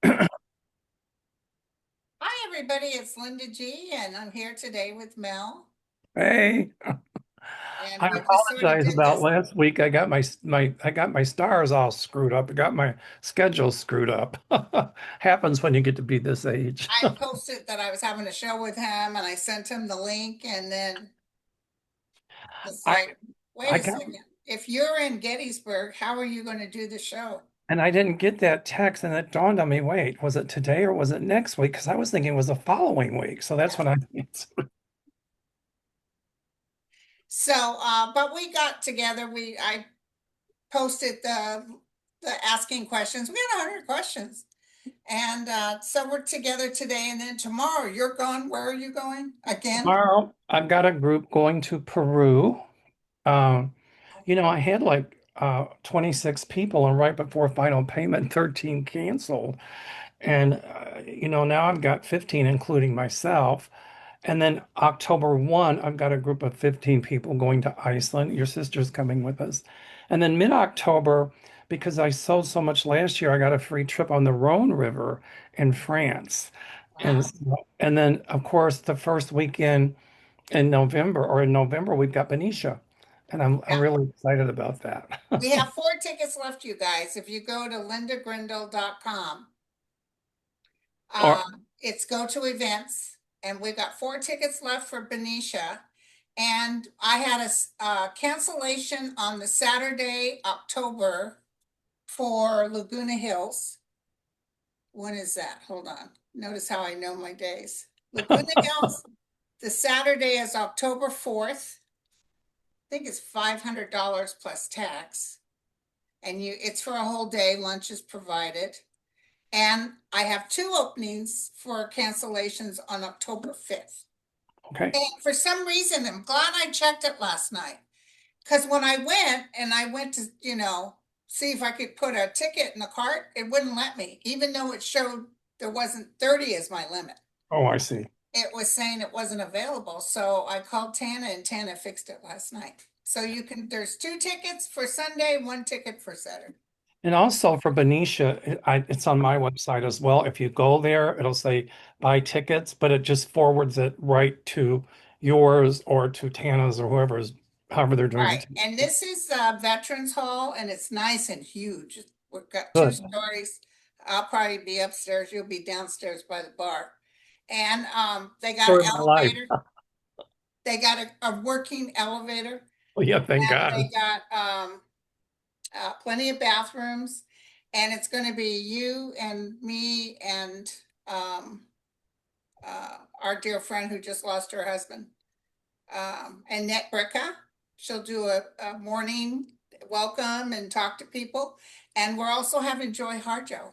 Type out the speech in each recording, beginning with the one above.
Hi, everybody. It's Linda G, and I'm here today with Mel. Hey, And I we just sort of apologize did about this. last week. I got my stars all screwed up. I got my schedule screwed up. Happens when you get to be this age. I posted that I was having a show with him, and I sent him the link, and then it's I like, wait I a got second. If you're in Gettysburg, how are you going to do the show? and I didn't get that text, and it dawned on me, wait, was it today or was it next week? Because I was thinking it was the following week. So that's Yeah. when I So, but we got together. I posted the asking questions. We had 100 questions, and so we're together today. And then tomorrow, you're gone. Where are you going again? tomorrow I've got a group going to Peru. Um, I had like 26 people, and right before final payment, 13 canceled. And, now I've got 15, including myself. And then October 1, I've got a group of 15 people going to Iceland. Your sister's coming with us. And then mid-October, because I sold so much last year, I got a free trip on the Rhone River in France. Wow. And then, of course, the first weekend in November, we've got Benicia. And I'm Yeah. really excited about that. We have 4 tickets left, you guys. If you go to lindagrindle.com, Or it's go to events, and we've got 4 tickets left for Benicia. And I had a cancellation on the Saturday, October for Laguna Hills. When is that? Hold on. Notice how I know my days. Laguna Hills, the Saturday is October 4th. I think it's $500 plus tax. And it's for a whole day. Lunch is provided. And I have 2 openings for cancellations on October 5th. okay. And for some reason, I'm glad I checked it last night. Because when I went to, see if I could put a ticket in the cart, it wouldn't let me, even though it showed there wasn't 30 as my limit. Oh, I see. It was saying it wasn't available. So I called Tana, and Tana fixed it last night. So there's 2 tickets for Sunday, 1 ticket for Saturday. And also for Benicia, it's on my website as well. If you go there, it'll say buy tickets, but it just forwards it right to yours or to Tana's or however they're doing the Right, ticket. and this is Veterans Hall, and it's nice and huge. We've got two Good. stories. I'll probably be upstairs, you'll be downstairs by the bar. And they got an Story of my life. elevator, they got a working elevator, Oh, yeah, thank and they God. got plenty of bathrooms. And it's gonna be you and me and um, our dear friend who just lost her husband, Annette Bricca. She'll do a morning welcome and talk to people. And we're also having Joy Harjo.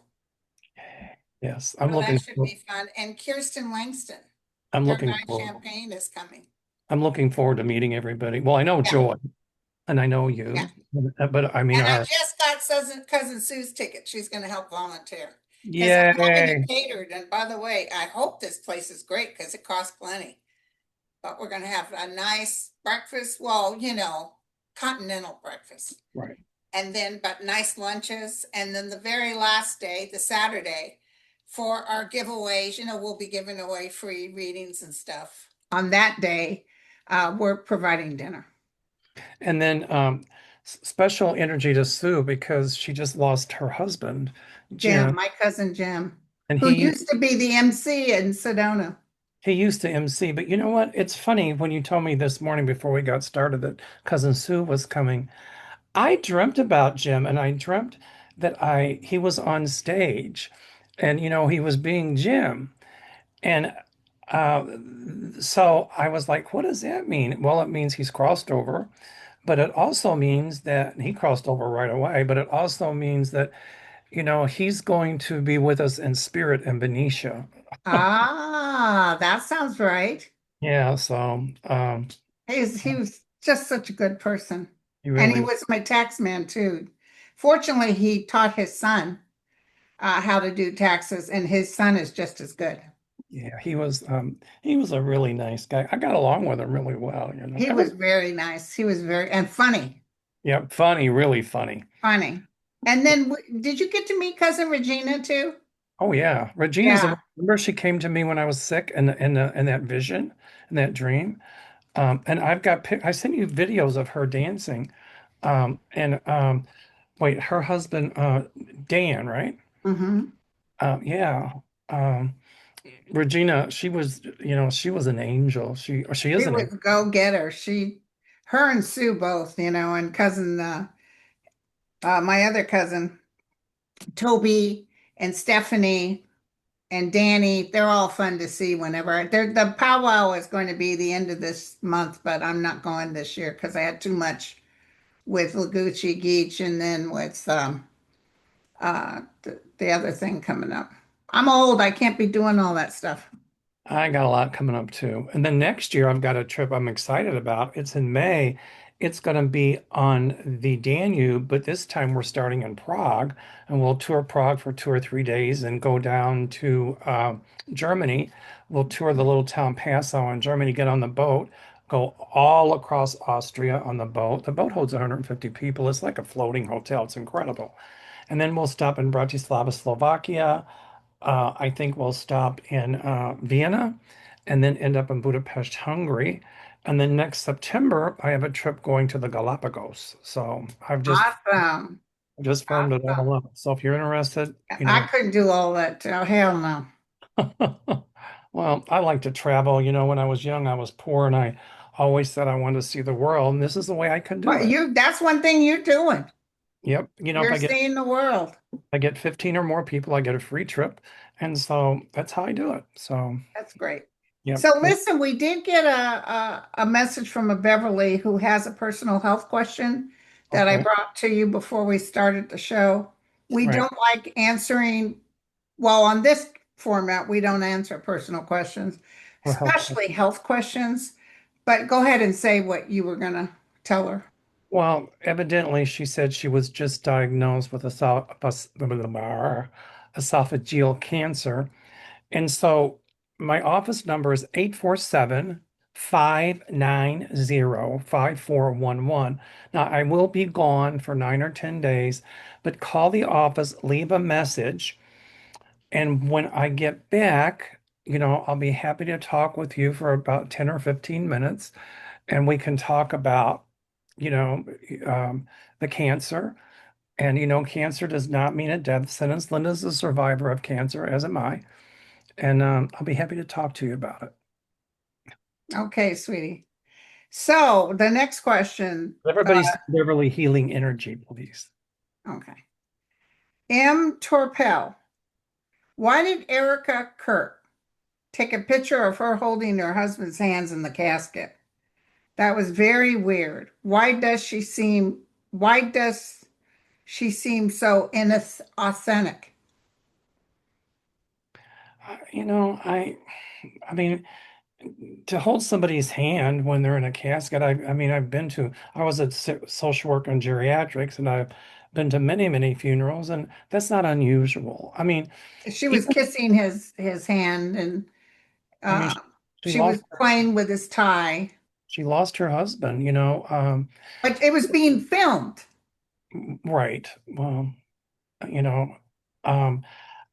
Yes, So that should be fun. And Langston, I'm their looking guy forward. champagne is coming. I'm looking forward to meeting everybody. Well, I know Yeah, Joy and I know yeah. you, but I mean And I our just got cousin Sue's ticket. She's going to help volunteer because I'm having it yay. catered. And by the way, I hope this place is great because it costs plenty. But we're going to have a nice breakfast. Well, continental breakfast. Right. And then but nice lunches, and then the very last day, the Saturday, for our giveaways, we'll be giving away free readings and stuff on that day. We're providing dinner. And then special energy to Sue because she just lost her husband, Jim, Jim, my cousin Jim, and who used to be the MC in Sedona. he used to MC. But you know what? It's funny when you told me this morning before we got started that cousin Sue was coming. I dreamt about Jim, and I dreamt that I he was on stage, and he was being Jim, and uh, so I was like, what does that mean? Well, it means he's crossed over. But it also means that he crossed over right away, but it also means that, he's going to be with us in spirit in Benicia. Ah, that sounds right. Yeah, so He was just such a good person. he And he really, was my tax man too. Fortunately, he taught his son how to do taxes, and his son is just as good. yeah, he was a really nice guy. I got along with him really well. He was very nice. He was very and funny, Yeah, funny, really funny. funny. And then did you get to meet cousin Regina too? Oh yeah, Regina's Yeah. the remember she came to me when I was sick and that vision and that dream. And I sent you videos of her dancing. And wait, her husband Dan, right? Hmm. Yeah. Um, Regina, she was an angel. She She is an was angel. a go-getter. Her and Sue both, and cousin, my other cousin, Toby and Stephanie and Danny, they're all fun to see whenever. The powwow is going to be the end of this month, but I'm not going this year because I had too much with Lagucci Geach and then with the other thing coming up. I'm old. I can't be doing all that stuff. I got a lot coming up too. And then next year, I've got a trip I'm excited about. It's in May. It's going to be on the Danube, but this time we're starting in Prague, and we'll tour Prague for 2 or 3 days and go down to Germany. We'll tour the little town Passau in Germany, get on the boat, go all across Austria on the boat. The boat holds 150 people. It's like a floating hotel. It's incredible. And then we'll stop in Bratislava, Slovakia. I think we'll stop in Vienna and then end up in Budapest, Hungary. And then next September, I have a trip going to the Galapagos. So Awesome. I've just firmed it Awesome. all up. So if you're interested, I couldn't do all that. Oh, hell no. well, I like to travel. When I was young, I was poor and I always said I wanted to see the world, and this is the way I could do But it. that's one thing you're doing. Yep. If You're seeing the world. I get 15 or more people, I get a free trip. And so that's how I do it. So, That's great. yep. So listen, we did get a message from a Beverly who has a personal health question that I Okay. brought to you before we started the show. We Right. don't like answering, well, on this format, we don't answer personal questions, For health. especially health questions. But go ahead and say what you were gonna tell her. Well, evidently, she said she was just diagnosed with esophageal cancer. And so my office number is 847-590-5411. Now, I will be gone for 9 or 10 days, but call the office, leave a message. And when I get back, I'll be happy to talk with you for about 10 or 15 minutes and we can talk about, you know, um, the cancer. And, cancer does not mean a death sentence. Linda's a survivor of cancer, as am I. And I'll be happy to talk to you about it. Okay, sweetie. So the next question, Everybody's Beverly healing energy, please. okay. M. Torpel, why did Erica Kirk take a picture of her holding her husband's hands in the casket? That was very weird. Why does she seem so inauthentic? I mean, to hold somebody's hand when they're in a casket, I mean, I was a social work and geriatrics, and I've been to many, many funerals, and that's not unusual. She was Even, kissing his hand and I mean, uh, she she was lost, playing with his tie, she lost her husband, but it was being filmed. right. Well, you know, um,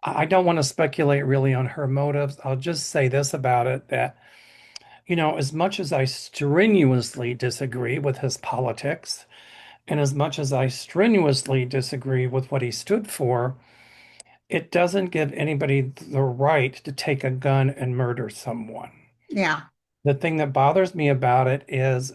I don't want to speculate really on her motives. I'll just say this about it that, as much as I strenuously disagree with his politics, and as much as I strenuously disagree with what he stood for, it doesn't give anybody the right to take a gun and murder someone. Yeah, The thing that bothers me about it is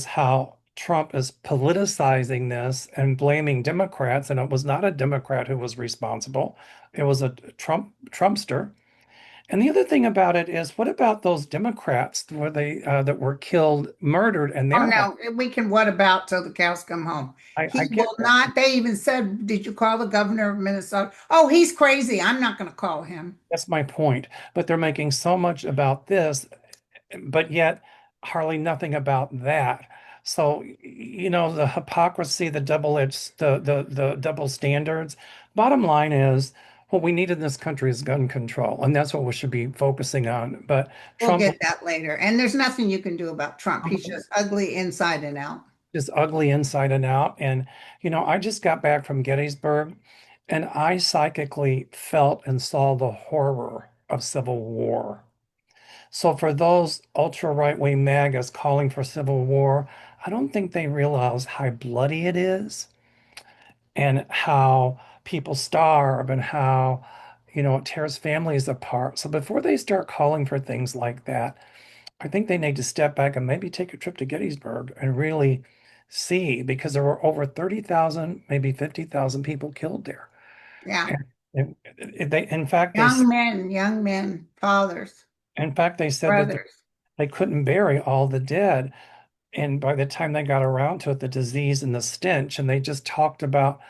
how Trump is politicizing this and blaming Democrats, and it was not a Democrat who was responsible. It was a Trumpster. And the other thing about it is, what about those Democrats where they that were killed, murdered, and oh their home? no, we can what about till the cows come home? I He get will that. not. They even said, "Did you call the governor of Minnesota?" Oh, he's crazy. I'm not going to call him. That's my point. But they're making so much about this, but yet hardly nothing about that. So, the hypocrisy, the double-edged, the double standards. Bottom line is, what we need in this country is gun control, and that's what we should be focusing on. But We'll Trump get that later. And there's nothing you can do about Trump. He's just ugly inside and out. is ugly inside and out. And, I just got back from Gettysburg. And I psychically felt and saw the horror of civil war. So for those ultra right-wing MAGAs calling for civil war, I don't think they realize how bloody it is and how people starve and how, it tears families apart. So before they start calling for things like that, I think they need to step back and maybe take a trip to Gettysburg and really see, because there were over 30,000, maybe 50,000 people killed there. Yeah. And they, in fact, Young men, fathers, they said that brothers. they couldn't bury all the dead. And by the time they got around to it, the disease and the stench, and they just talked about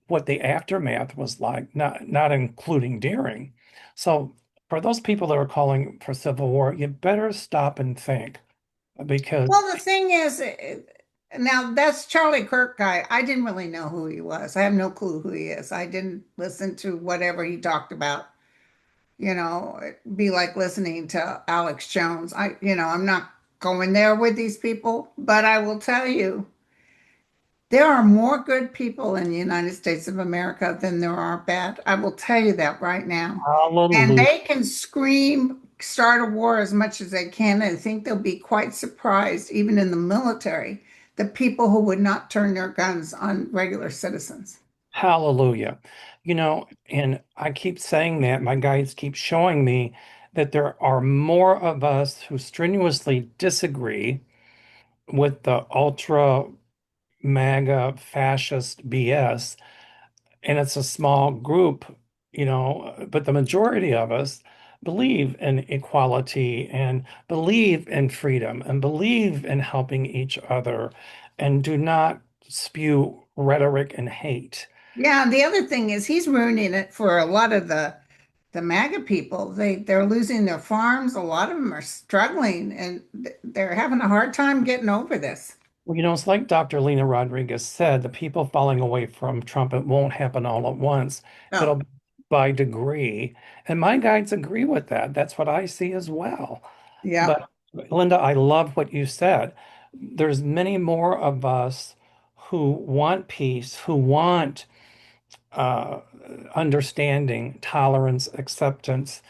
what the aftermath was like, not including daring. So for those people that are calling for civil war, you better stop and think because Well, the thing is, now that's Charlie Kirk guy. I didn't really know who he was. I have no clue who he is. I didn't listen to whatever he talked about. It'd be like listening to Alex Jones. I'm not going there with these people, but I will tell you, there are more good people in the United States of America than there are bad. I will tell you that right now. And hallelujah. they can scream, start a war as much as they can. And I think they'll be quite surprised, even in the military, the people who would not turn their guns on regular citizens. Hallelujah. And I keep saying that. My guides keep showing me that there are more of us who strenuously disagree with the ultra MAGA fascist BS. And it's a small group, but the majority of us believe in equality and believe in freedom and believe in helping each other and do not spew rhetoric and hate. Yeah, and the other thing is he's ruining it for a lot of the MAGA people. They're losing their farms. A lot of them are struggling and they're having a hard time getting over this. Well, it's like Dr. Lena Rodriguez said, the people falling away from Trump, it won't happen all at once. It'll Oh, be by degree. And my guides agree with that. That's what I see as well. yeah. But Linda, I love what you said. There's many more of us who want peace, who want uh, understanding, tolerance, acceptance,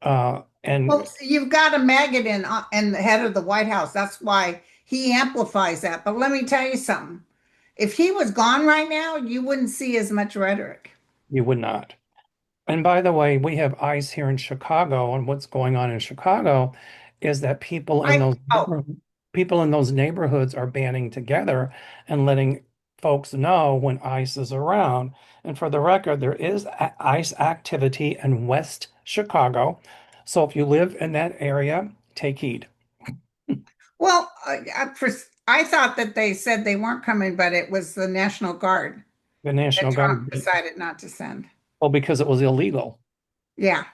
Well, and you've got a maggot in the head of the White House. That's why he amplifies that. But let me tell you something. If he was gone right now, you wouldn't see as much rhetoric. you would not. And by the way, we have ICE here in Chicago, and what's going on in Chicago is that Oh, people in those neighborhoods are banding together and letting folks know when ICE is around. And for the record, there is ICE activity in West Chicago. So if you live in that area, take heed. well, I thought that they said they weren't coming, but it was the National Guard The that National Trump Guard, decided not to send. well, because it was illegal. Yeah.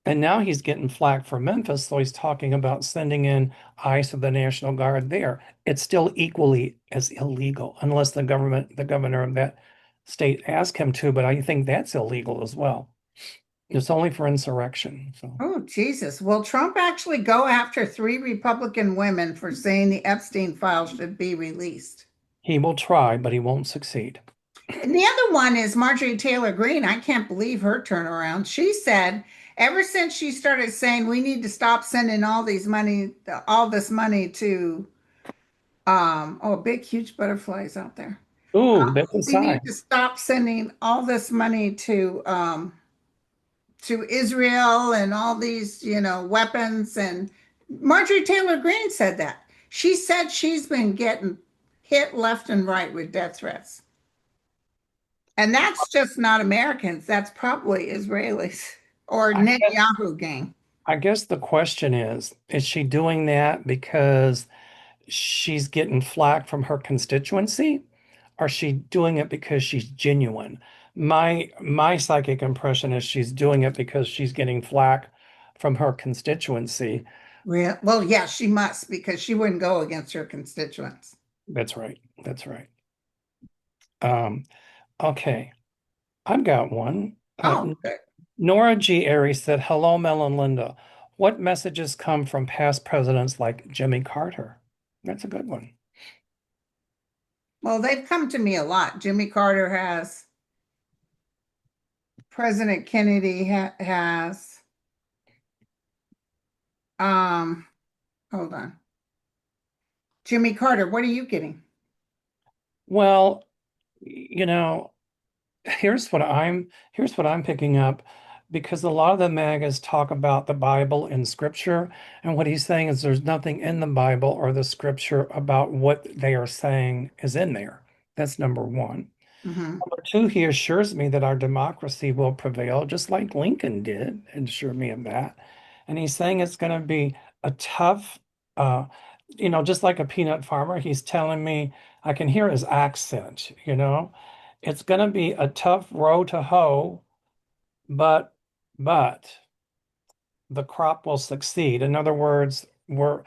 And now he's getting flack for Memphis, so he's talking about sending in ICE of the National Guard there. It's still equally as illegal, unless the governor of that state asks him to, but I think that's illegal as well. It's only for insurrection. So Oh, Jesus. Will Trump actually go after three Republican women for saying the Epstein files should be released? he will try, but he won't succeed. And the other one is Marjorie Taylor Greene. I can't believe her turnaround. She said ever since she started saying we need to stop sending all this money to oh, big huge butterflies out there. Ooh, that's a We need sign. to stop sending all this money to Israel and all these, weapons. And Marjorie Taylor Greene said that. She said she's been getting hit left and right with death threats. And that's just not Americans. That's probably Israelis or I guess Netanyahu gang. I guess the question is she doing that because she's getting flack from her constituency? Or is she doing it because she's genuine? My psychic impression is she's doing it because she's getting flack from her constituency. Well, yeah, she must because she wouldn't go against her constituents. That's right. That's right. Um, okay, I've got one. Oh, good. Nora G. Airy said, "Hello, Mel and Linda. What messages come from past presidents like Jimmy Carter?" That's a good one. Well, they've come to me a lot. Jimmy Carter has. President Kennedy has, um, hold on. Jimmy Carter, what are you getting? Well, you know, here's what I'm picking up because a lot of the magas talk about the Bible and scripture, and what he's saying is there's nothing in the Bible or the scripture about what they are saying is in there. That's number one. Hmm. Number two, he assures me that our democracy will prevail, just like Lincoln did, assure me of that. And he's saying it's going to be a tough, uh, just like a peanut farmer, he's telling me, I can hear his accent. It's going to be a tough row to hoe, but the crop will succeed. In other words, we're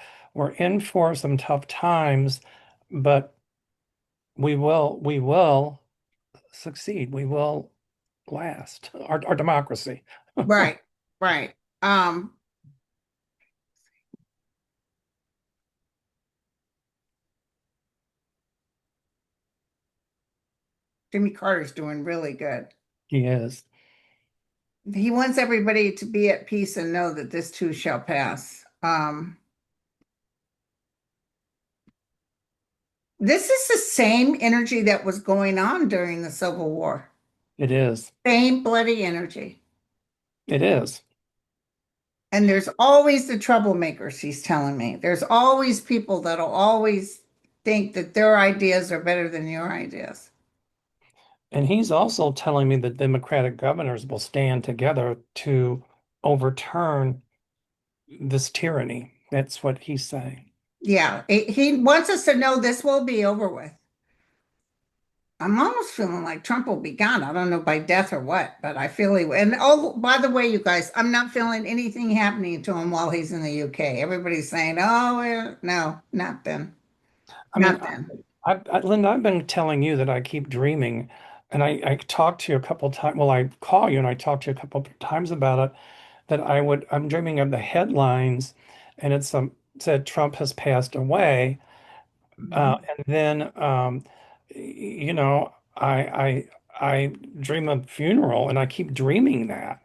in for some tough times, but we will succeed. We will last our democracy. Right, right. Jimmy Carter's doing really good. He is. He wants everybody to be at peace and know that this too shall pass. This is the same energy that was going on during the Civil War. It is. Same bloody energy. It is. And there's always the troublemakers, he's telling me. There's always people that'll always think that their ideas are better than your ideas. And he's also telling me that Democratic governors will stand together to overturn this tyranny. That's what he's saying. Yeah, he wants us to know this will be over with. I'm almost feeling like Trump will be gone. I don't know by death or what, but I feel he will. And oh, by the way, you guys, I'm not feeling anything happening to him while he's in the UK. Everybody's saying, oh, no, not then. I mean, Not then. Linda, I've been telling you that I keep dreaming, and I talked to you a couple times. Well, I call you and I talk to you a couple of times about it. That I'm dreaming of the headlines, and it's said Trump has passed away, and then I dream of funeral, and I keep dreaming that,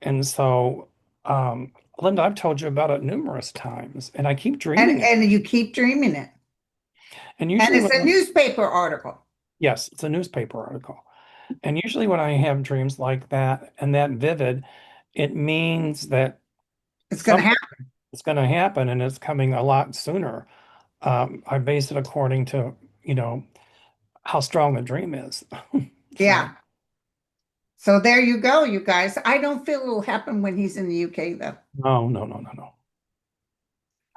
and so Linda, I've told you about it numerous times, and I keep And dreaming it. and you keep dreaming it. And And usually it's a newspaper article. yes, it's a newspaper article. And usually when I have dreams like that and that vivid, it means that It's going to something happen. is going to happen and it's coming a lot sooner. I base it according to, how strong the dream is. So, Yeah. So there you go, you guys. I don't feel it'll happen when he's in the UK, though. no, no, no, no, no.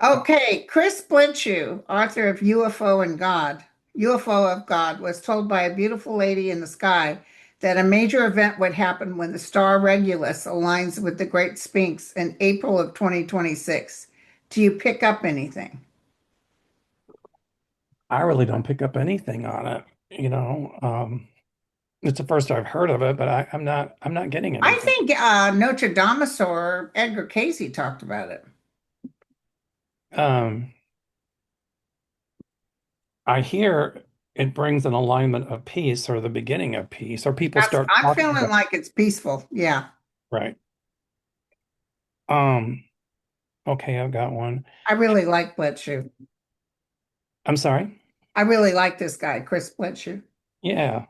Okay, Chris Blinchu, author of UFO of God, was told by a beautiful lady in the sky that a major event would happen when the star Regulus aligns with the Great Sphinx in April of 2026. Do you pick up anything? I really don't pick up anything on it. It's the first I've heard of it, but I'm not getting I anything. think Notre Dame or Edgar Casey talked about it. Um, I hear it brings an alignment of peace or the beginning of peace, or people That's, start I'm talking feeling about, like it's peaceful. Yeah, right. Um, okay, I've got one. I really like Bletchley. I'm sorry. I really like this guy, Chris Bletchley. Yeah.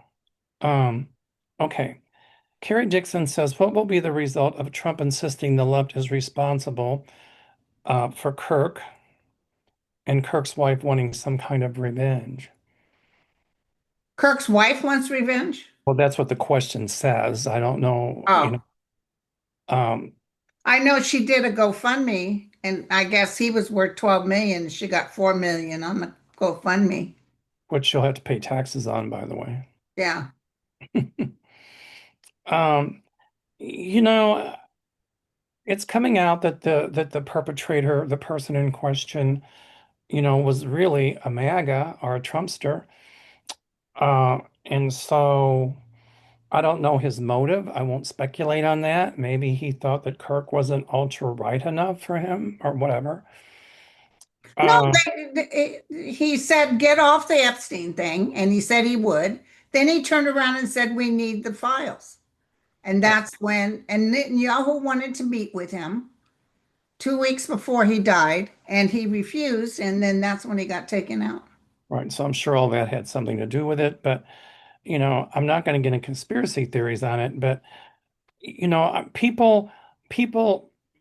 Um, okay. Carrie Dixon says, what will be the result of Trump insisting the left is responsible for Kirk and Kirk's wife wanting some kind of revenge? Kirk's wife wants revenge. Well, that's what the question says. I don't know. Oh, Um, I know she did a GoFundMe, and I guess he was worth 12 million. She got 4 million on the GoFundMe. which she'll have to pay taxes on, by the way. Yeah. Um, you know, it's coming out that the perpetrator, the person in question, was really a MAGA or a Trumpster. And so I don't know his motive. I won't speculate on that. Maybe he thought that Kirk wasn't ultra right enough for him or whatever. No, Uh, he said get off the Epstein thing, and he said he would. Then he turned around and said we need the files. And that's when, and Netanyahu wanted to meet with him 2 weeks before he died, and he refused, and then that's when he got taken out. Right. So I'm sure all that had something to do with it, but I'm not going to get into conspiracy theories on it, but people,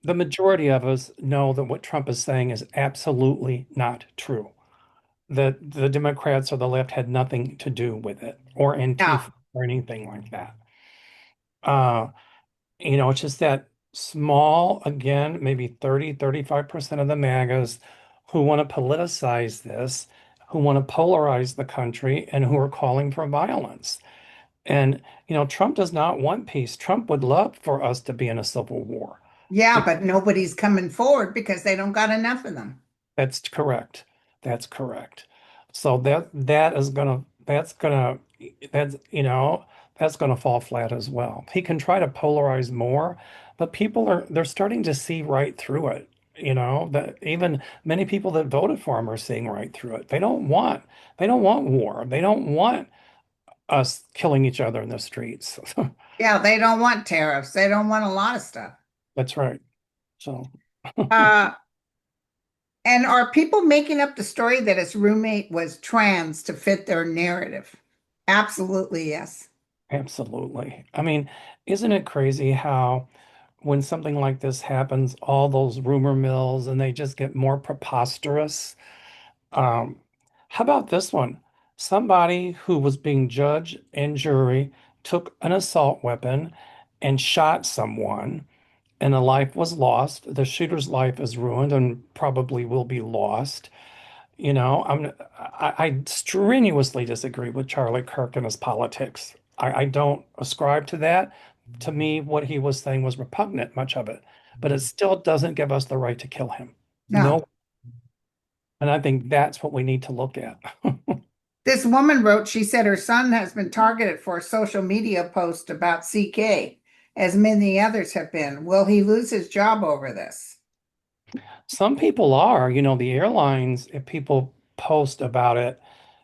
the majority of us know that what Trump is saying is absolutely not true. That the Democrats or the left had nothing to do with it, or No. Antifa or anything like that. Uh, it's just that small, again, maybe 35% of the MAGAs who want to politicize this, who want to polarize the country, and who are calling for violence. And, Trump does not want peace. Trump would love for us to be in a civil war. Yeah, but nobody's coming forward because they don't got enough of them. That's correct. That's correct. So that's gonna fall flat as well. He can try to polarize more, but they're starting to see right through it. That even many people that voted for him are seeing right through it. They don't want war. They don't want us killing each other in the streets. Yeah, they don't want tariffs. They don't want a lot of stuff. That's right. So Uh, and are people making up the story that his roommate was trans to fit their narrative? Absolutely, yes. absolutely. I mean, isn't it crazy how when something like this happens, all those rumor mills and they just get more preposterous? Um, how about this one? Somebody who was being judge and jury took an assault weapon and shot someone, and a life was lost. The shooter's life is ruined and probably will be lost. I strenuously disagree with Charlie Kirk and his politics. I don't ascribe to that. To me, what he was saying was repugnant, much of it, but it still doesn't give us the right to kill him. No. No, and I think that's what we need to look at. This woman wrote, she said her son has been targeted for a social media post about CK, as many others have been. Will he lose his job over this? Some people are, the airlines, if people post about it,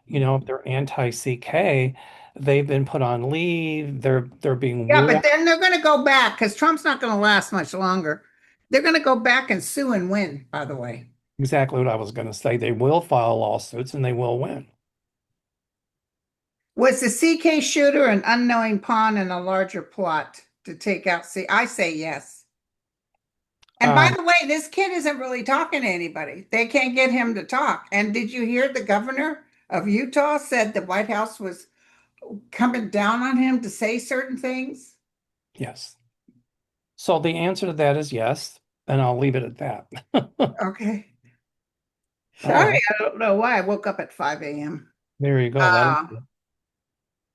if they're anti-CK, they've been put on leave, they're being Yeah, but warned. then they're going to go back because Trump's not going to last much longer. They're going to go back and sue and win, by the way. Exactly what I was going to say. They will file lawsuits and they will win. Was the CK shooter an unknowing pawn in a larger plot to take out C? I say yes. And by Um, the way, this kid isn't really talking to anybody. They can't get him to talk. And did you hear the governor of Utah said the White House was coming down on him to say certain things? yes. So the answer to that is yes, and I'll leave it at that. Okay. All Sorry, right. I don't know why I woke up at 5 a.m. There you go. That'll Uh,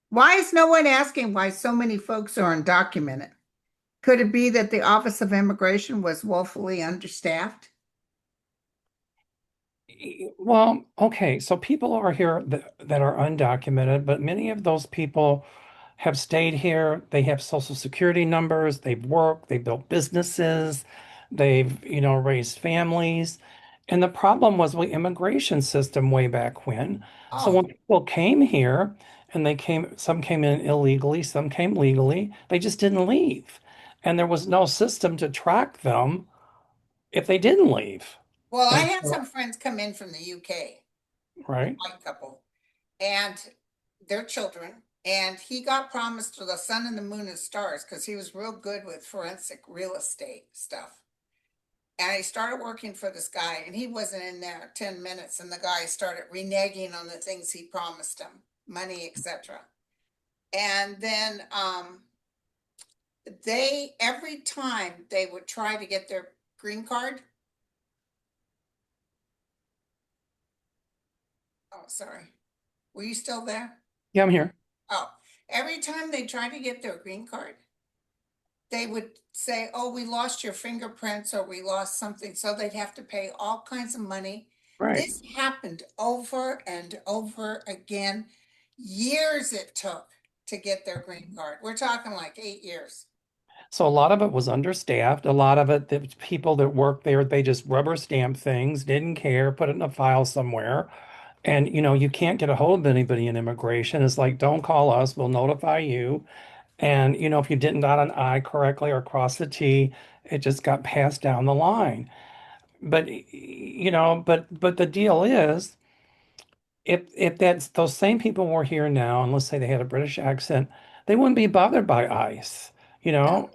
why is no one asking why so many folks are undocumented? Could it be that the Office of Immigration was woefully understaffed? Well, okay. So people are here that are undocumented, but many of those people have stayed here. They have social security numbers. They've worked. They've built businesses. They've, raised families. And the problem was the immigration system way back when. So Oh, when people came here and some came in illegally, some came legally, they just didn't leave. And there was no system to track them if they didn't leave. well, I And had so, some friends come in from the UK, a right? white couple, and their children. And he got promised the sun and the moon and stars because he was real good with forensic real estate stuff. And I started working for this guy, and he wasn't in there 10 minutes. And the guy started reneging on the things he promised him, money, etc. And then they, every time they would try to get their green card. Oh, sorry. Were you still there? Yeah, I'm here. Oh, every time they tried to get their green card, they would say, oh, we lost your fingerprints or we lost something. So they'd have to pay all kinds of money. Right. This happened over and over again. Years it took to get their green card. We're talking like 8 years. So a lot of it was understaffed. A lot of it, the people that worked there, they just rubber stamp things, didn't care, put it in a file somewhere. And you can't get a hold of anybody in immigration. It's like, don't call us, we'll notify you. And, if you didn't dot an I correctly or cross the T, it just got passed down the line. But, but the deal is, if that's those same people were here now, and let's say they had a British accent, they wouldn't be bothered by ICE. You No. know,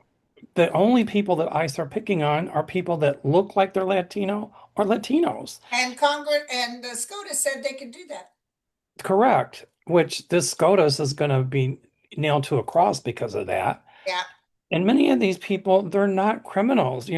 the only people that ICE are picking on are people that look like they're Latino or Latinos. And Congress and the SCOTUS said they could do that. Correct. Which this SCOTUS is going to be nailed to a cross because of that. Yeah. And many of these people, they're not criminals.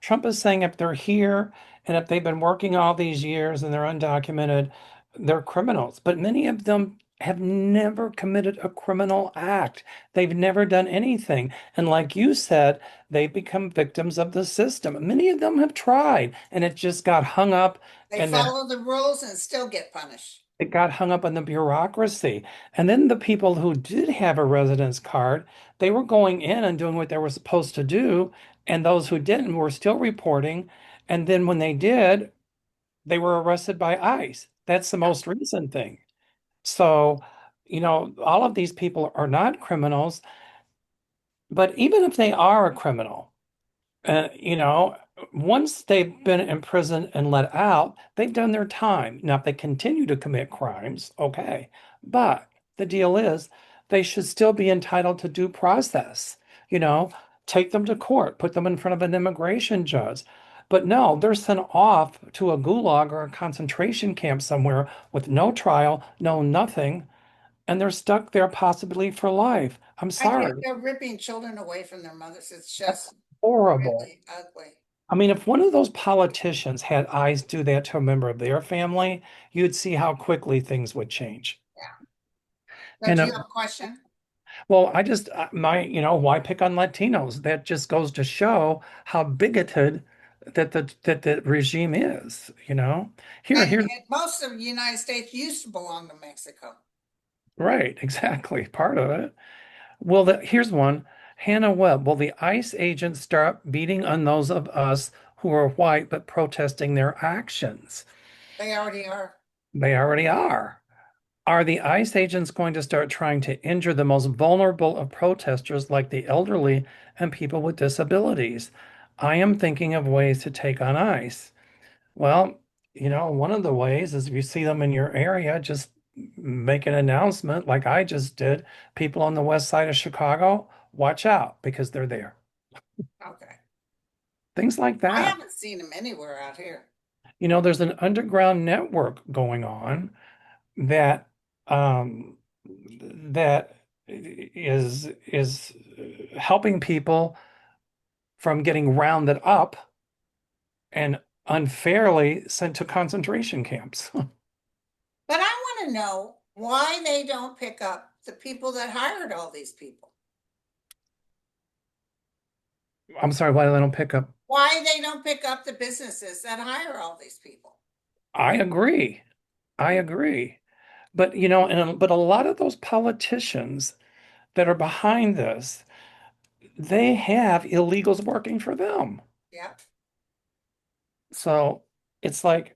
Trump is saying if they're here and if they've been working all these years and they're undocumented, they're criminals. But many of them have never committed a criminal act. They've never done anything. And like you said, they've become victims of the system. Many of them have tried, and it just got hung up They and then follow the rules and still get punished. it got hung up in the bureaucracy. And then the people who did have a residence card, they were going in and doing what they were supposed to do. And those who didn't were still reporting. And then when they did, they were arrested by ICE. That's the most recent thing. So, all of these people are not criminals. But even if they are a criminal, once they've been in prison and let out, they've done their time. Now, if they continue to commit crimes, okay. But the deal is they should still be entitled to due process. You know, take them to court, put them in front of an immigration judge. But no, they're sent off to a gulag or a concentration camp somewhere with no trial, no nothing, and they're stuck there possibly for life. I'm I think sorry. they're ripping children away from their mothers. It's That's just horrible. really ugly. I mean, if one of those politicians had eyes do that to a member of their family, you'd see how quickly things would change. Yeah. So And do you have a question? well, I just why pick on Latinos? That just goes to show how bigoted that the regime is. Here, And most of the United States used to belong to Mexico. right, exactly, part of it. Well, here's one. Hannah Webb, will the ICE agents start beating on those of us who are white but protesting their actions? They already are. They already are. Are the ICE agents going to start trying to injure the most vulnerable of protesters, like the elderly and people with disabilities? I am thinking of ways to take on ICE. Well, one of the ways is if you see them in your area, just make an announcement like I just did. People on the west side of Chicago, watch out because they're there. Okay. Things like I that. haven't seen them anywhere out here. There's an underground network going on that um, that is helping people from getting rounded up and unfairly sent to concentration camps. But I want to know why they don't pick up the people that hired all these people. I'm sorry, why they don't pick up? Why they don't pick up the businesses that hire all these people. I agree. I agree. But but a lot of those politicians that are behind this, they have illegals working for them. Yep. So it's like,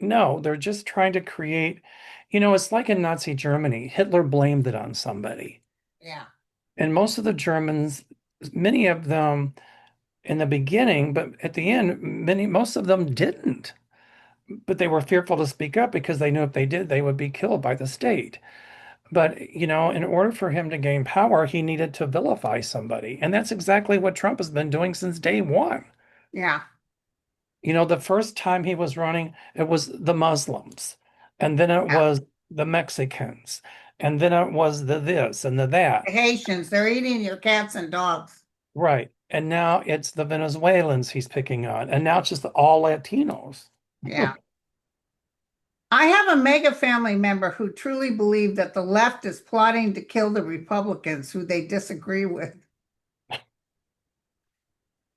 no, they're just trying to create, it's like in Nazi Germany. Hitler blamed it on somebody. Yeah. And most of the Germans, many of them in the beginning, but at the end, most of them didn't. But they were fearful to speak up because they knew if they did, they would be killed by the state. But, in order for him to gain power, he needed to vilify somebody. And that's exactly what Trump has been doing since day one. Yeah. The first time he was running, it was the Muslims, and then it Yeah. was the Mexicans, and then it was the this and the The that. Haitians, they're eating your cats and dogs. Right. And now it's the Venezuelans he's picking on. And now it's just all Latinos. Yeah. I have a mega family member who truly believe that the left is plotting to kill the Republicans who they disagree with. I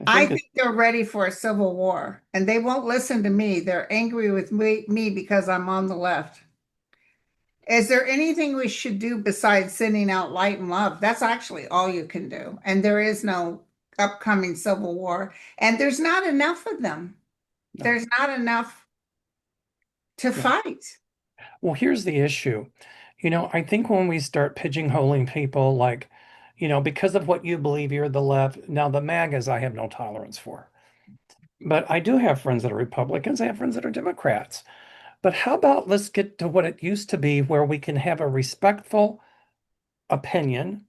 I think it, think they're ready for a civil war and they won't listen to me. They're angry with me because I'm on the left. Is there anything we should do besides sending out light and love? That's actually all you can do. And there is no upcoming civil war. And there's not enough of them. no, There's not enough to no. fight. Well, here's the issue. I think when we start pigeonholing people like, because of what you believe, you're the left. Now, the MAGAs, I have no tolerance for. But I do have friends that are Republicans. I have friends that are Democrats. But how about let's get to what it used to be, where we can have a respectful opinion.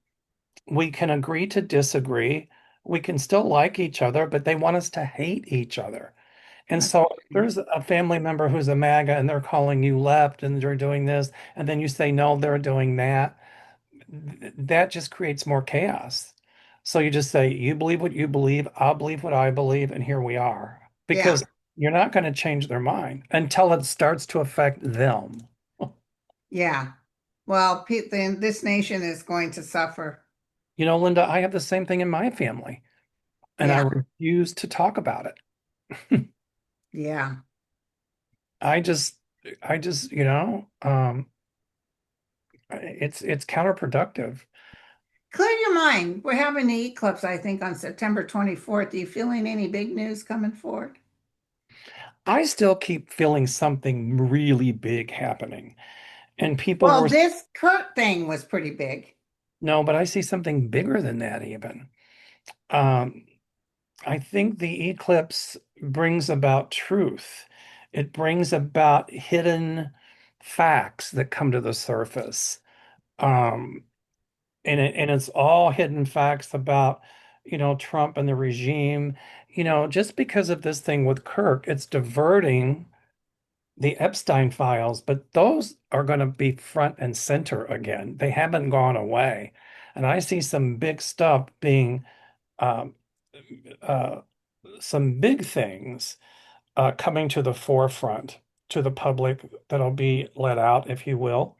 We can agree to disagree. We can still like each other, but they want us to hate each other. And That's so if there's a family member who's a MAGA and they're calling you left and they're doing this, and then you say, no, they're doing that, that just creates more chaos. So you just say, you believe what you believe, I'll believe what I believe, and here we are. yeah, Because you're not going to change their mind until it starts to affect them. yeah. Well, then this nation is going to suffer. Linda, I have the same thing in my family, and I Yeah, refuse to talk about it. yeah. I just, it's counterproductive. Clear your mind. We're having the eclipse, I think, on September 24th. Are you feeling any big news coming forward? I still keep feeling something really big happening. And people Well, were, this Kirk thing was pretty big. no, but I see something bigger than that even. Um, I think the eclipse brings about truth. It brings about hidden facts that come to the surface. Um, and it's all hidden facts about, Trump and the regime. Just because of this thing with Kirk, it's diverting the Epstein files, but those are going to be front and center again. They haven't gone away. And I see some big stuff being, um, uh, some big things coming to the forefront to the public that'll be let out, if you will.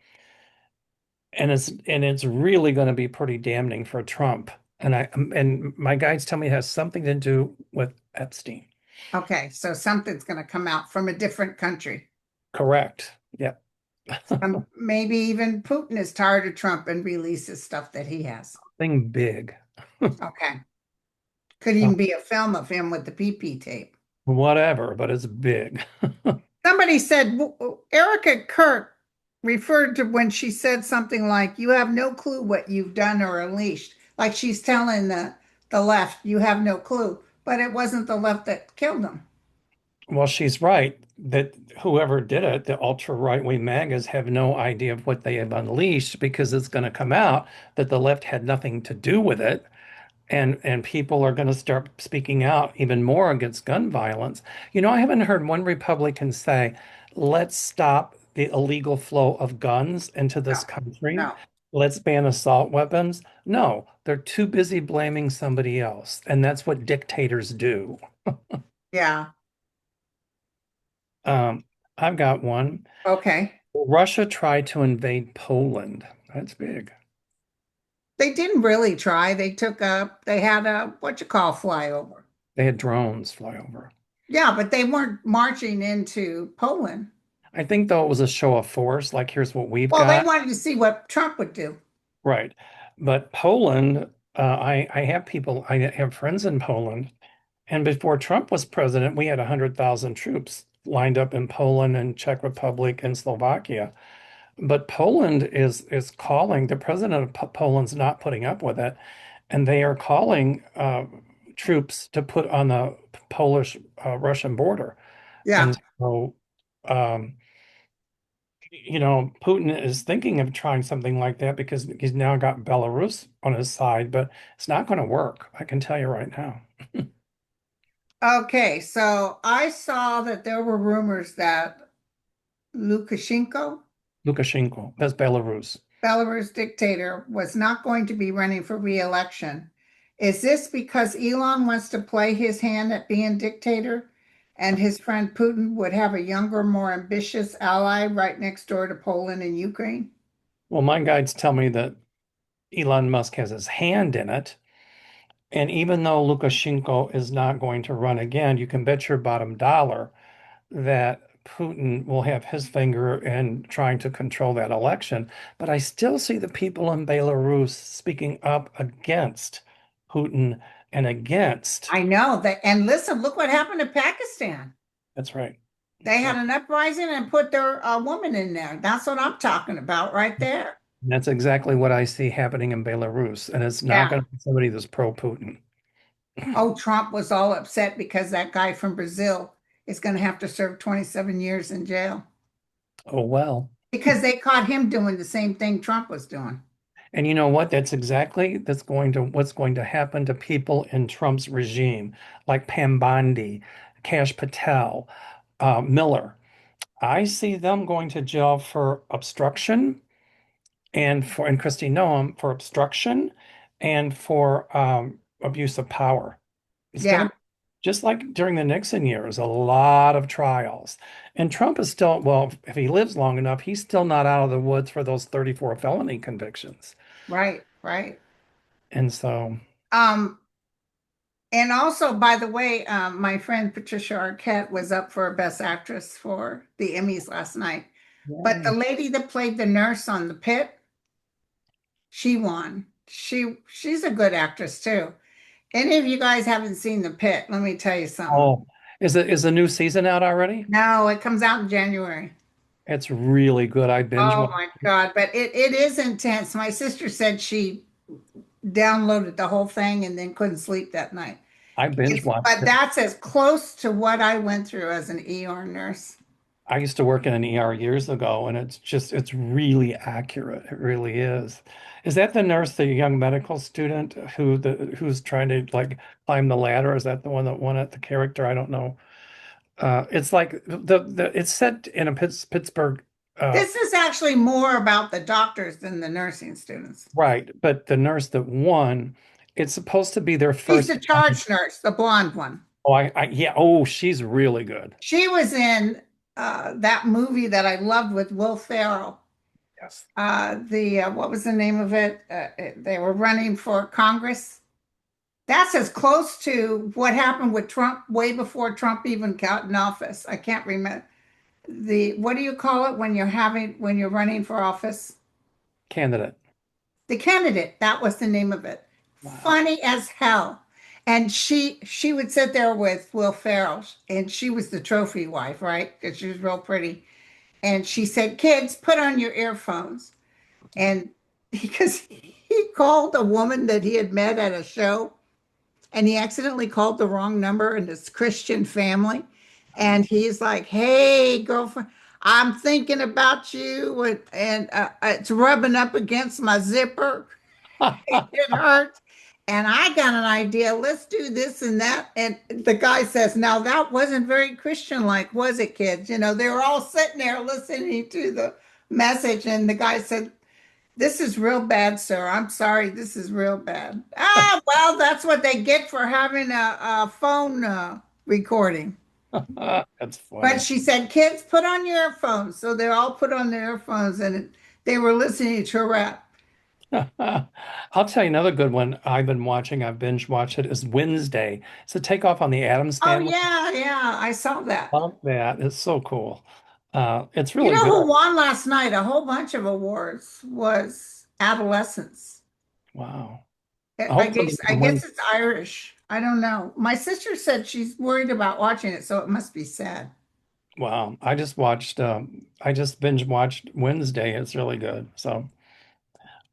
And it's really going to be pretty damning for Trump. And my guides tell me it has something to do with Epstein. Okay, so something's going to come out from a different country. Correct. Yeah. Maybe even Putin is tired of Trump and releases stuff that he has. Something big. Okay. Could even be a film of him with the PP tape. Whatever, but it's big. Somebody said Erica Kirk referred to when she said something like, "You have no clue what you've done or unleashed." Like she's telling the left, "You have no clue." But it wasn't the left that killed him. Well, she's right that whoever did it, the ultra right-wing MAGAs, have no idea of what they have unleashed because it's going to come out that the left had nothing to do with it. And people are going to start speaking out even more against gun violence. I haven't heard one Republican say, let's stop the illegal flow of guns into No, this country. no. Let's ban assault weapons. No, they're too busy blaming somebody else. And that's what dictators do. Yeah. Um, I've got one. Okay. Russia tried to invade Poland. That's big. They didn't really try. They had a, what you call flyover. They had drones fly over. Yeah, but they weren't marching into Poland. I think, though, it was a show of force, like, here's what we've Well, they got. wanted to see what Trump would do. Right. But Poland, I have friends in Poland. And before Trump was president, we had 100,000 troops lined up in Poland and Czech Republic and Slovakia. But Poland is calling, the president of Poland's not putting up with it. And they are calling troops to put on the Polish Russian border. Yeah. And so, um, Putin is thinking of trying something like that because he's now got Belarus on his side, but it's not going to work. I can tell you right now. Okay, so I saw that there were rumors that Lukashenko, Lukashenko, that's Belarus. Belarus dictator, was not going to be running for re-election. Is this because Elon wants to play his hand at being dictator and his friend Putin would have a younger, more ambitious ally right next door to Poland and Ukraine? Well, my guides tell me that Elon Musk has his hand in it. And even though Lukashenko is not going to run again, you can bet your bottom dollar that Putin will have his finger in trying to control that election. But I still see the people in Belarus speaking up against Putin and against. I know that. And listen, look what happened to Pakistan. That's right. They That's had right. an uprising and put their woman in there. That's what I'm talking about right there. And that's exactly what I see happening in Belarus. And it's not Yeah. going to be somebody that's pro-Putin. Oh, Trump was all upset because that guy from Brazil is going to have to serve 27 years in jail Oh, well. because they caught him doing the same thing Trump was doing. And you know what? That's going to what's going to happen to people in Trump's regime, like Pam Bondi, Kash Patel, Miller. I see them going to jail for obstruction and Christy Noam for obstruction and for abuse of power. It's going Yeah, to just like during the Nixon years, a lot of trials. And Trump is still, well, if he lives long enough, he's still not out of the woods for those 34 felony convictions. right, right. And so, Um, and also, by the way, my friend Patricia Arquette was up for Best Actress for the Emmys last night. But the yay. lady that played the nurse on The Pit, she won. She's a good actress too. Any of you guys haven't seen The Pit, let me tell you something. Oh, is the new season out already? No, it comes out in January. It's really good. I binge Oh watched. my God, but it is intense. My sister said she downloaded the whole thing and then couldn't sleep that night. I binge watched But it. that's as close to what I went through as an ER nurse. I used to work in an ER years ago, and it's really accurate. It really is. Is that the nurse, the young medical student who's trying to like climb the ladder? Is that the one that won it? The character? I don't know. It's like the it's set in a Pittsburgh, uh, This is actually more about the doctors than the nursing students. right, but the nurse that won, it's supposed to be their She's first the time. charge nurse, the blonde one. Oh, yeah. Oh, she's really good. She was in that movie that I loved with Will Ferrell. Yes. The what was the name of it? They were running for Congress. That's as close to what happened with Trump way before Trump even got in office. I can't remember the what do you call it when you're running for office? Candidate. The Candidate. That was the name of it. Wow. Funny as hell. And she would sit there with Will Ferrell, and she was the trophy wife, right? Because she was real pretty. And she said, "Kids, put on your earphones." And because he called a woman that he had met at a show, and he accidentally called the wrong number in this Christian family. And he's like, "Hey, girlfriend, I'm thinking about you, and it's rubbing up against my zipper. It hurts. And I got an idea. Let's do this and that." And the guy says, "Now that wasn't very Christian-like, was it, kids?" They were all sitting there listening to the message. And the guy said, "This is real bad, sir. I'm sorry. This is real bad." Ah, well, that's what they get for having a phone recording. That's But funny. she said, "Kids, put on your earphones." So they all put on their earphones and they were listening to rap. I'll tell you another good one I've been watching. I've binge watched it is Wednesday. It's a takeoff on the Addams Oh, Family. yeah, yeah. I saw that. Love that. It's so cool. It's You really know good. who won last night? A whole bunch of awards was Adolescence. Wow. I Hopefully guess they I can guess win. it's Irish. I don't know. My sister said she's worried about watching it, so it must be sad. Wow. I just binge watched Wednesday. It's really good. So,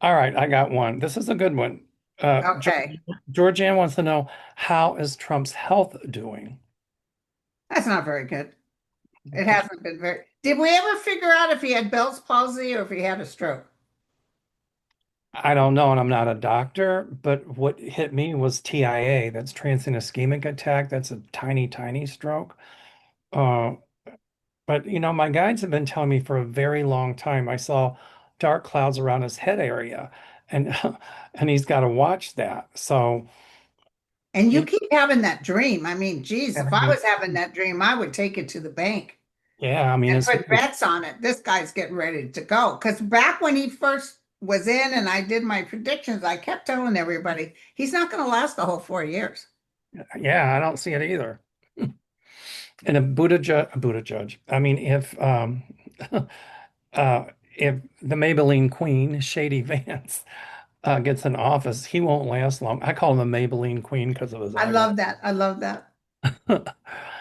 all right, I got one. This is a good one. Okay. Georgianne wants to know, how is Trump's health doing? That's not very good. It hasn't been very. Did we ever figure out if he had Bell's palsy or if he had a stroke? I don't know, and I'm not a doctor, but what hit me was TIA. That's transient ischemic attack. That's a tiny, tiny stroke. Uh, but my guides have been telling me for a very long time. I saw dark clouds around his head area, and and he's got to watch that. So, And you you, keep having that dream. I mean, geez, if I was having that dream, I would take it to the bank yeah, I mean, and put bets on it. This guy's getting ready to go. Because back when he first was in and I did my predictions, I kept telling everybody he's not going to last the whole 4 years. yeah, I don't see it either. And a Buddha judge. I mean, uh, if the Maybelline Queen, Shady Vance, gets in office, he won't last long. I call him the Maybelline Queen because of his I eyebrow. love that. I love that.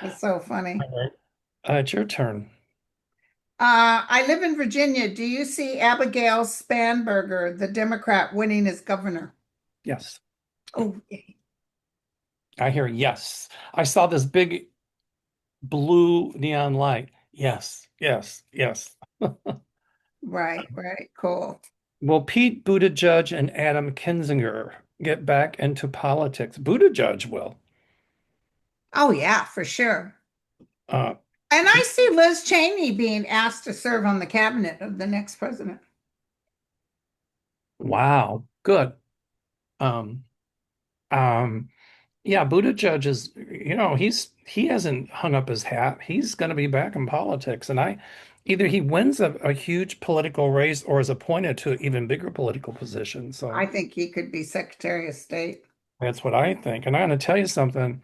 It's so funny. All right. It's your turn. I live in Virginia. Do you see Abigail Spanberger, the Democrat, winning as governor? Yes. Oh, I hear yes. I saw this big blue neon light. Yes, yes, yes. right, right, cool. Will Pete Buttigieg and Adam Kinzinger get back into politics? Buttigieg will. Oh, yeah, for sure. Uh, And I he, see Liz Cheney being asked to serve on the cabinet of the next president. wow, good. Um, um, yeah, Buttigieg is, he hasn't hung up his hat. He's going to be back in politics, and either he wins a huge political race or is appointed to an even bigger political position. I So think he could be Secretary of State. that's what I think. And I'm going to tell you something.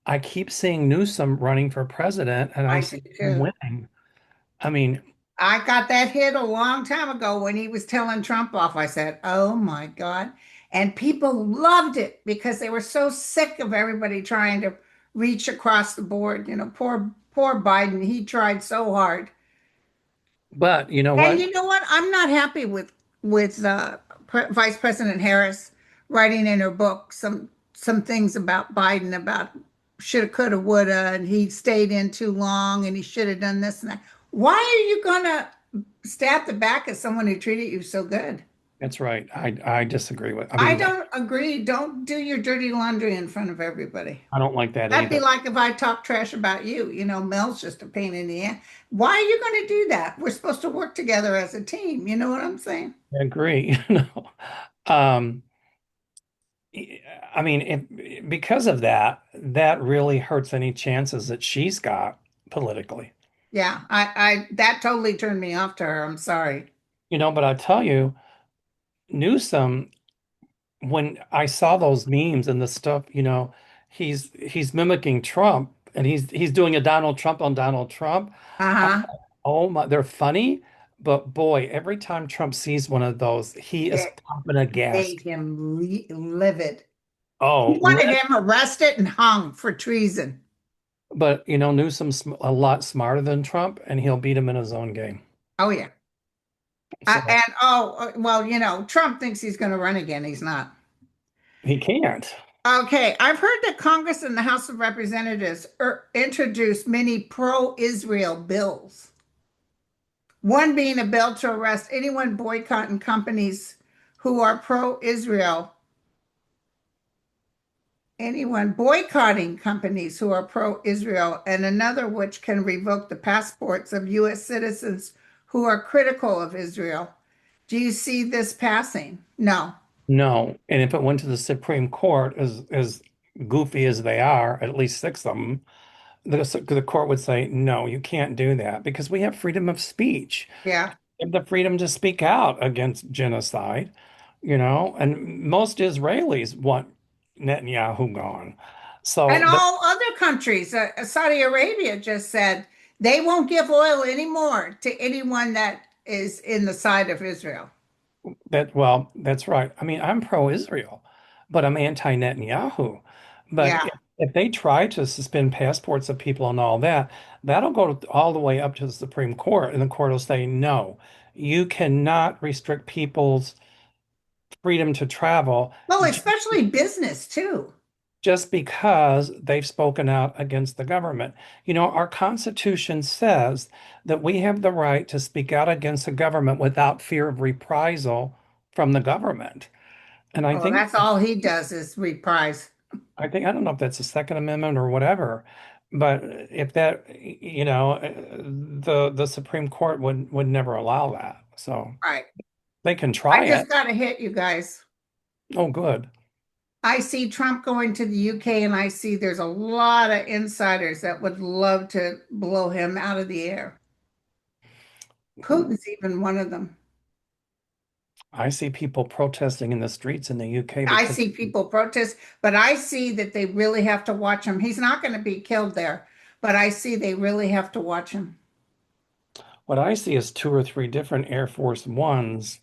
I keep seeing Newsom running for president, and I I do see him too. winning. I mean, I got that hit a long time ago when he was telling Trump off. I said, "Oh my God." And people loved it because they were so sick of everybody trying to reach across the board. You know, poor Biden, he tried so hard. but you know And what? you know what? I'm not happy with Vice President Harris writing in her book some things about Biden about shoulda, coulda, woulda, and he stayed in too long, and he should have done this and that. Why are you gonna stab the back of someone who treated you so good? That's right. I disagree with. I I mean, don't agree. Don't do your dirty laundry in front of everybody. I don't like that That'd be either. like if I talk trash about you. You know, Mel's just a pain in the ass. Why are you going to do that? We're supposed to work together as a team. You know what I'm saying? I agree. Um, I mean, because of that, that really hurts any chances that she's got politically. Yeah, that totally turned me off to her. I'm sorry. But I tell you, Newsom, when I saw those memes and the stuff, he's mimicking Trump and he's doing a Donald Trump on Donald Trump. I'm Uh-huh. like, oh my, they're funny, but boy, every time Trump sees one of those, he is It popping made aghast. him livid. He Oh, wanted him arrested and hung for treason. but Newsom's a lot smarter than Trump, and he'll beat him in his own game. Oh, yeah. So Well, Trump thinks he's going to run again. He's not. he can't. Okay, I've heard that Congress and the House of Representatives introduced many pro-Israel bills. One being a bill to arrest anyone boycotting companies who are pro-Israel, anyone boycotting companies who are pro-Israel, and another which can revoke the passports of U.S. citizens who are critical of Israel. Do you see this passing? No. No, and if it went to the Supreme Court, as goofy as they are, at least six of them, the court would say, no, you can't do that because we have freedom of speech. Yeah. We have the freedom to speak out against genocide, and most Israelis want Netanyahu gone. And So all other countries, Saudi Arabia just said they won't give oil anymore to anyone that is in the side of Israel. well, that's right. I mean, I'm pro-Israel, but I'm anti-Netanyahu. But Yeah. if they try to suspend passports of people and all that, that'll go all the way up to the Supreme Court, and the court will say, no, you cannot restrict people's freedom to travel Well, j- especially business too. just because they've spoken out against the government. Our Constitution says that we have the right to speak out against the government without fear of reprisal from the government. And I Oh, think that's all he does is reprise. I don't know if that's the Second Amendment or whatever, but if that, the Supreme Court would never allow that. So Right. they can I try it. just got a hit, you guys. Oh, good. I see Trump going to the UK, and I see there's a lot of insiders that would love to blow him out of the air. Putin's even one of them. I see people protesting in the streets in the UK I because see people protest, but I see that they really have to watch him. He's not going to be killed there, but I see they really have to watch him what I see is two or three different Air Force Ones,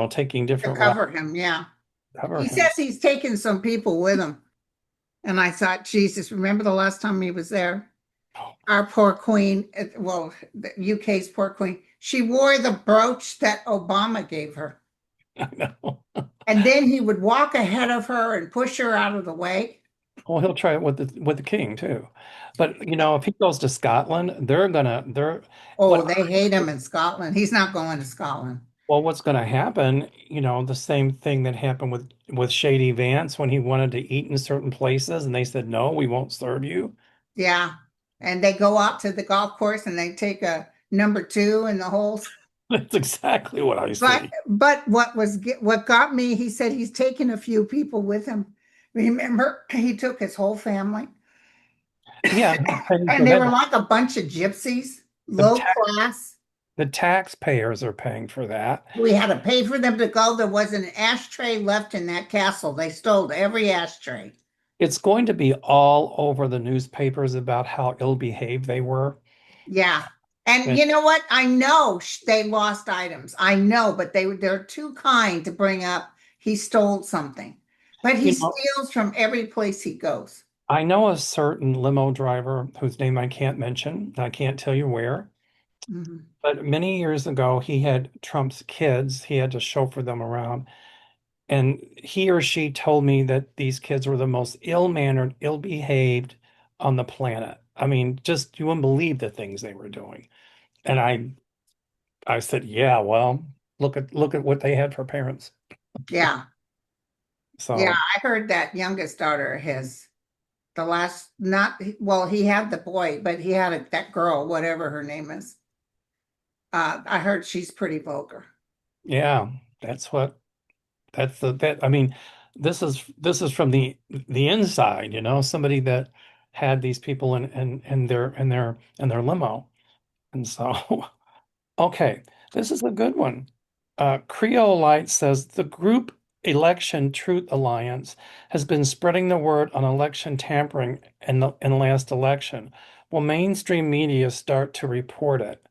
taking to different routes cover him. Yeah. to cover He says him. he's taken some people with him. And I thought, Jesus, remember the last time he was there? our poor queen, well, the UK's poor queen, she wore the brooch that Obama gave her. I know. And then he would walk ahead of her and push her out of the way. Well, he'll try it with the king too. But if he goes to Scotland, they're what Oh, they hate him in Scotland. He's not going to Scotland. well, what's gonna happen, the same thing that happened with Shady Vance when he wanted to eat in certain places and they said, no, we won't serve you. Yeah. And they go out to the golf course and they take a number two in the holes. That's exactly what I But see. what got me, he said he's taken a few people with him. Remember, he took his whole family. Yeah, he's paying And for they that. were like a bunch of gypsies, The low tax class. the taxpayers are paying for that. We had to pay for them to go. There wasn't an ashtray left in that castle. They stole every ashtray. It's going to be all over the newspapers about how ill-behaved they were. Yeah. And And you know what? I know they lost items. I know, but they're too kind to bring up he stole something. But he you know, steals from every place he goes. I know a certain limo driver whose name I can't mention, and I can't tell you where, Mhm. but many years ago he had Trump's kids. He had to chauffeur them around. And he or she told me that these kids were the most ill-mannered, ill-behaved on the planet. I mean, just you wouldn't believe the things they were doing. And I said, yeah, well, look at what they had for parents. Yeah. Yeah. So I heard that youngest daughter has the last, not, well, he had the boy, but he had that girl, whatever her name is. I heard she's pretty vulgar. yeah, that's what that's the that I mean, this is from the inside, somebody that had these people in their limo. And so okay, this is a good one. Creole Light says the group Election Truth Alliance has been spreading the word on election tampering in the last election. Will mainstream media start to report it?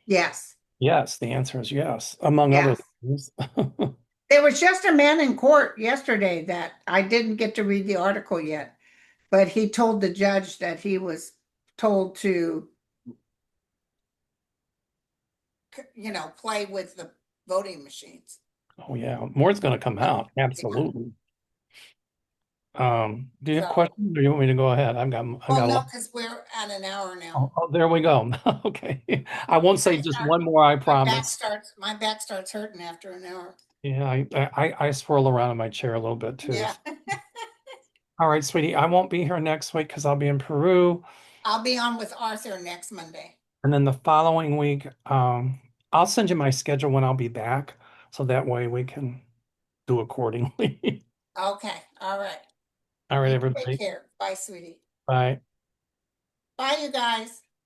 Yes. Yes, the answer is yes, among other Yes. things. There was just a man in court yesterday that I didn't get to read the article yet, but he told the judge that he was told to, play with the voting machines. Oh yeah, more's going to come out. Yeah. Absolutely. Do you have So, questions, or you want me to go ahead? I've got well, a no, lot. because we're at an hour now. Oh, there we go. Okay, I won't say I just start, one more. I my back promise. starts, my back starts hurting after an hour. Yeah, I swirl around in my chair a little bit too. Yeah. All right, sweetie, I won't be here next week because I'll be in Peru, I'll be on with Arthur next Monday. and then the following week, I'll send you my schedule when I'll be back, so that way we can do accordingly. Okay. All right. All right, You take everybody. care. Bye, sweetie. Bye. Bye, you guys.